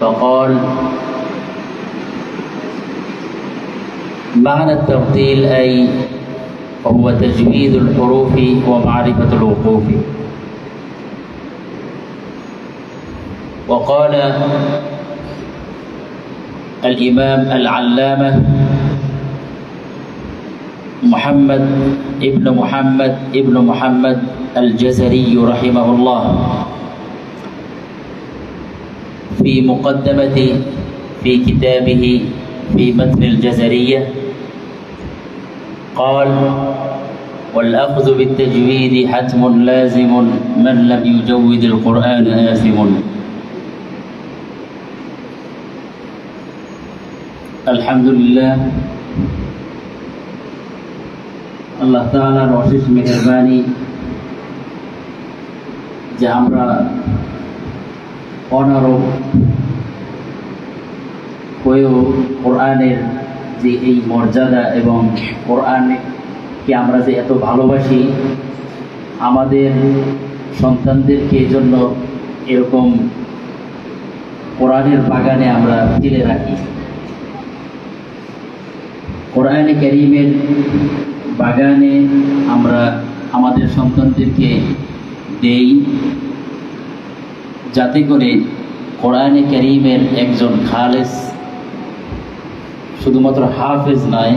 فقال معنى الترتيل أي هو تجويد الحروف ومعرفة الوقوف. وقال الإمام العلامة محمد ابن محمد الجزري رحمه الله في مقدمة في كتابه في متن الجزرية قال: والأخذ بالتجويد حتم لازم من لم يجود القرآن آثم. আলহামদুলিল্লাহ, আল্লাহ তাআলার অশেষ মেহেরবানি যে আমরা অনারব হয়েও কোরআনের যে এই মর্যাদা এবং কোরআনকে আমরা যে এত ভালোবাসি, আমাদের সন্তানদেরকে জন্য এরকম কোরআনের বাগানে আমরা ফেলে রাখি। কোরআনে কারীমের বাগানে আমরা আমাদের সন্তানদেরকে দেই, যাতে করে কোরআনে কারীমের একজন খালেস, শুধুমাত্র হাফেজ নয়,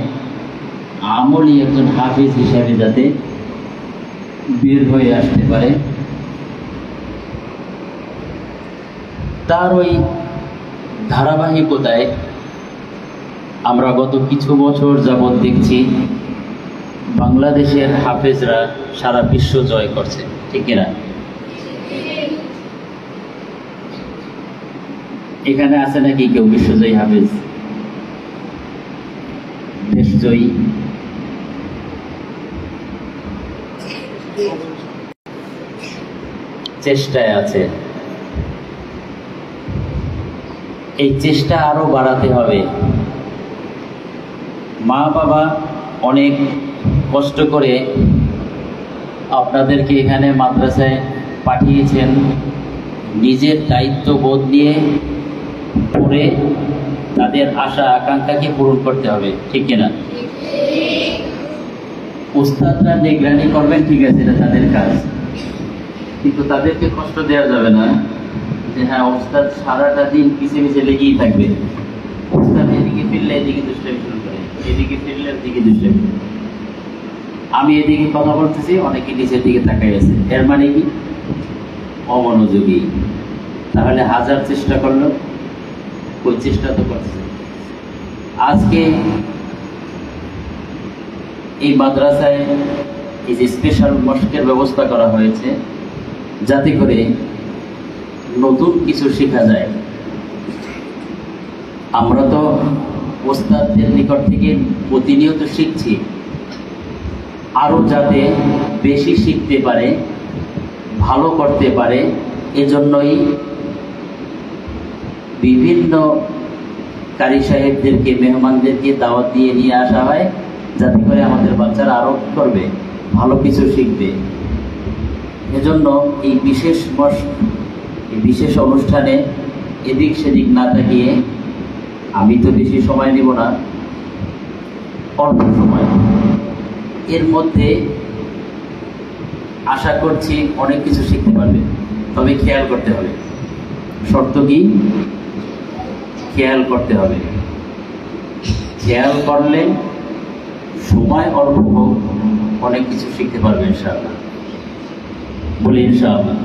আমলি একজন হাফেজ হিসাবে যাতে বের হয়ে আসতে পারে। তার ওই ধারাবাহিকতায় আমরা গত কিছু বছর যাবৎ দেখছি বাংলাদেশের হাফেজরা সারা বিশ্ব জয় করছে, ঠিক না? এখানে আছে নাকি কেউ বিশ্বজয়ী হাফেজ, দেশজয়ী? চেষ্টায় আছে। এই চেষ্টা আরো বাড়াতে হবে। মা বাবা অনেক কষ্ট করে আপনাদেরকে এখানে মাদ্রাসায় পাঠিয়েছেন, নিজের দায়িত্ববোধ নিয়ে পড়ে তাদের আশা আকাঙ্ক্ষাকে পূরণ করতে হবে, ঠিক কিনা? উস্তাদরা নিগরানি করবেন, ঠিক আছে, এটা তাদের কাজ, কিন্তু তাদেরকে কষ্ট দেওয়া যাবে না যে হ্যাঁ উস্তাদ সারাটা দিন পিছিয়ে পিছিয়ে লেগেই থাকবে। উস্তাদ এদিকে ফিরলে এদিকে দুষ্টামি শুরু করে, এদিকে ফিরলে এদিকে দুষ্টামি। আমি এদিকে কথা বলতেছি, অনেকে নিচের দিকে তাকাই আছে, এর মানে কি? অমনোযোগী। তাহলে হাজার চেষ্টা করলো, ওই চেষ্টা তো করছে। আজকে এই মাদ্রাসায় এই যে স্পেশাল মস্কের ব্যবস্থা করা হয়েছে, যাতে করে নতুন কিছু শেখা যায়। আমরা তো ওস্তাদদের নিকট থেকে প্রতিনিয়ত শিখছি, আরো যাতে বেশি শিখতে পারে, ভালো করতে পারে, এজন্যই বিভিন্ন কারি সাহেবদেরকে, মেহমানদেরকে দাওয়াত দিয়ে নিয়ে আসা হয়, যাতে করে আমাদের বাচ্চারা আরো করবে, ভালো কিছু শিখবে। এজন্য এই বিশেষ অনুষ্ঠানে এদিক সেদিক না তাকিয়ে, আমি তো বেশি সময় নেব না, অল্প সময়, এর মধ্যে আশা করছি অনেক কিছু শিখতে পারবে। তবে খেয়াল করতে হবে, শর্ত কি? খেয়াল করতে হবে। খেয়াল করলে সময় অল্প হোক, অনেক কিছু শিখতে পারবে ইনশাআল্লাহ। বলি ইনশাআল্লাহ।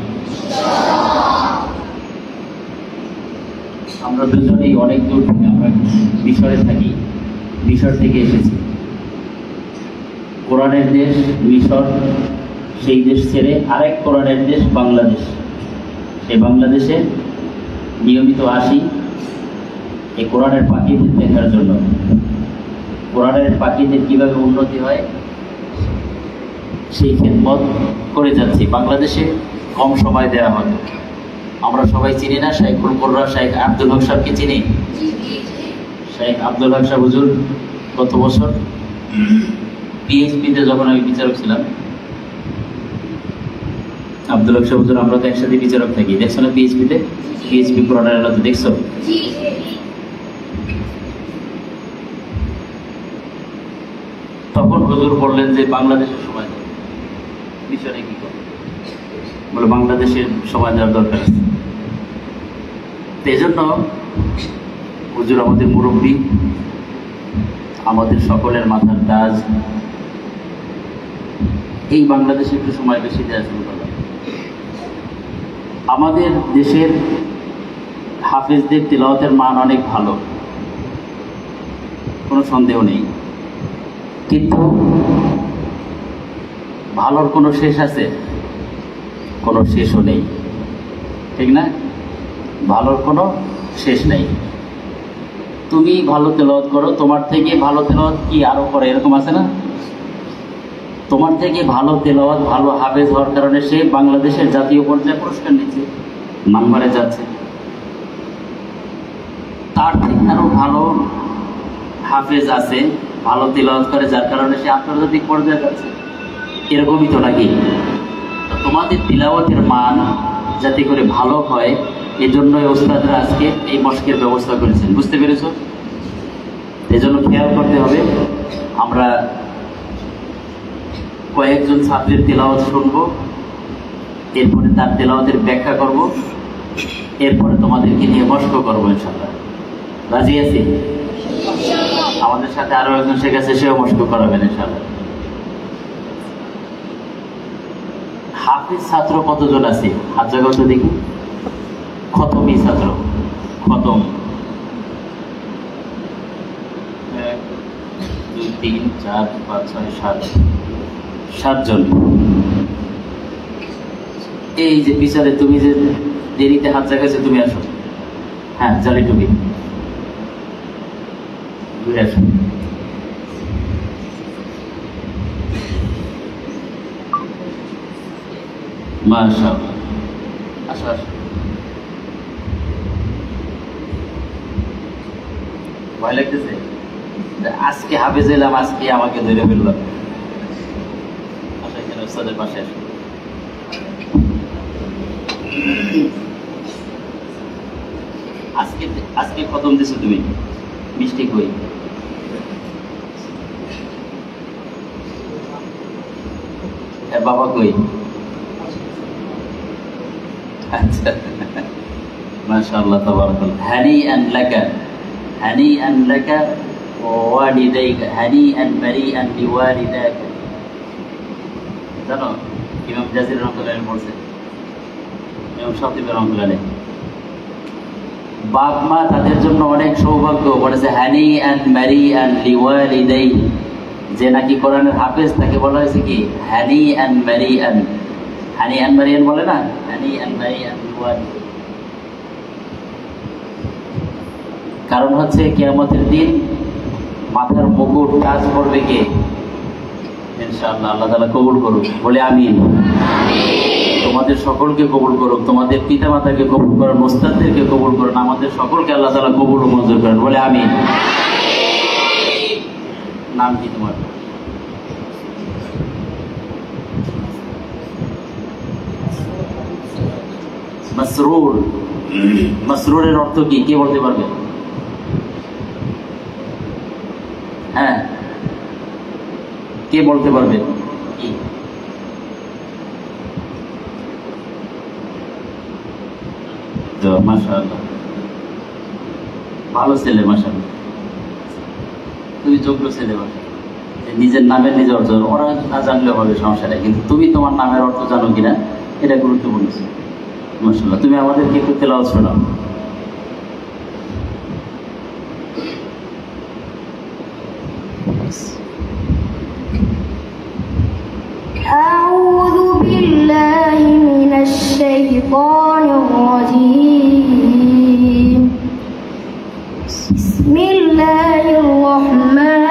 আমরা দুজনেই অনেক দূর থেকে, আমরা মিশরে থাকি, মিশর থেকে এসেছি। কোরআনের দেশ মিশর, সেই দেশ ছেড়ে আরেক কোরআনের দেশ বাংলাদেশ। এই বাংলাদেশে নিয়মিত আসি এই কোরআনের পাখিদের দেখার জন্য। কোরআনের পাখিদের কিভাবে উন্নতি হয় সেই খেদমত করে যাচ্ছি। বাংলাদেশে কম সময় দেওয়া হয়। আমরা সবাই চিনি না শাইখুল কোরআন শাইখ আব্দুল হক সাহেবকে চিনি? শাইখ আব্দুল হক সাহেব হুজুর গত বছর পিএইচপিতে যখন আমি বিচারক ছিলাম, আব্দুল হক সাহেব হুজুর, আমরা তো একসাথে বিচারক থাকি, দেখছো না পিএইচপিতে, পিএইচপি পুরানোর এলাকা দেখছো? তখন হুজুর বললেন যে বাংলাদেশের সময় মিশরে কি করে, বলে বাংলাদেশের সময় দেওয়ার দরকার আছে। এই জন্য হুজুর আমাদের মুরব্বী, আমাদের সকলের মাথার তাজ, এই বাংলাদেশে একটু সময় বেশি দেওয়া শুরু করলাম। আমাদের দেশের হাফেজদের তিলাওয়াতের মান অনেক ভালো, কোনো সন্দেহ নেই, কিন্তু ভালোর কোনো শেষ আছে? কোনো শেষও নেই, ঠিক না? ভালোর কোনো শেষ নেই। তুমি ভালো তেলাওয়াত করো, তোমার থেকে ভালো তেলাওয়াত কি আরো করে, এরকম আছে না? তোমার থেকে ভালো তেলাওয়াত, ভালো হাফেজ হওয়ার কারণে সে বাংলাদেশের জাতীয় পর্যায়ে পুরস্কার নিচ্ছে, নাম্বারে যাচ্ছে। তার থেকে আরো ভালো হাফেজ আছে, ভালো তেলাওয়াত করে, যার কারণে সে আন্তর্জাতিক পর্যায়ে যাচ্ছে। এরকমই তো নাকি? তোমাদের তিলাওয়াতের মান যাতে করে ভালো হয়, এজন্যই ওস্তাদরা আজকে এই মস্কের ব্যবস্থা করেছেন, বুঝতে পেরেছ? এজন্য খেয়াল করতে হবে। আমরা কয়েকজন ছাত্রের তেলাওয়াত শুনবো, এরপরে তার তেলাওয়াতের ব্যাখ্যা করব, এরপরে তোমাদেরকে নিয়ে মস্ক করবো ইনশাআল্লাহ। রাজি আছি? আমাদের সাথে আরো একজন শেখ আছে, সেও মস্ক করাবেন ইনশাআল্লাহ। হাফিজ ছাত্র কতজন আছে হাত জায়গা তো দেখি। খতমি ছাত্র, খতম 1 2 3 4 5 6 7 7জন। এই যে পিছনে তুমি যে দেরিতে হাত জাগাইছো, তুমি আসো। হ্যাঁ, জালি টুপি ঘুরে আসো। মাশাআল্লাহ, আসো আসো। ভয় লাগতেছে? আজকে হাফেজ এলাম, আজকে আমাকে ধরে ফেললাম। ওস্তাদের পাশে আসো। আজকে আজকে খতম দিছো তুমি, মিষ্টি কই? এর বাবা কই? আচ্ছা, মাশাআল্লাহ, তাবারাকাল্লাহ। হানিআন লাকা, হানিআন লাকা ওয়া ওয়ালিদাইকা, হানিআন মারিআন লিওয়ালিদাকা। জানো ইমাম জাজির রহমাতুল্লাহ বলছেন, ইমাম শাতিবী রহমাতুল্লাহ, বাপ মা তাদের জন্য অনেক সৌভাগ্য, বলেছে হানিআন মারিআন লিওয়ালিদাই। যে নাকি কোরআনের হাফেজ, তাকে বলা হয়েছে কি হানিআন মারিআন। হানিআন মারিআন বলে না, হানিআন মারিআন লিওয়ালিদাই। কারণ হচ্ছে কিয়ামতের দিন মাথার মুকুট কাজ করবে কে? ইনশাআল্লাহ আল্লাহ তাআলা কবুল করুক, বলে আমিন। তোমাদের সকলকে কবুল করুক, তোমাদের পিতা মাতাকে কবুল করেন, ওস্তাদদেরকে কবুল করেন, আমাদের সকলকে আল্লাহ তাআলা কবুল ও মঞ্জুর করেন, বলে আমিন। নাম কি তোমার? মাসরুর। মাসরুরের অর্থ কি, কে বলতে পারবে? হ্যাঁ, কে বলতে পারবে? কি? মাশাআল্লাহ, ভালো ছেলে, মাশাআল্লাহ, তুমি যোগ্য ছেলে। নিজের নামের নিজের অর্থ ওরা না জানলেও হবে, সমস্যা নেই, কিন্তু তুমি তোমার নামের অর্থ জানো কিনা এটা গুরুত্বপূর্ণ। মাশাআল্লাহ, তুমি আমাদেরকে একটু তেলাওয়াত শোনাও। أعوذ بالله من الشيطان الرجيم. بسم الله الرحمن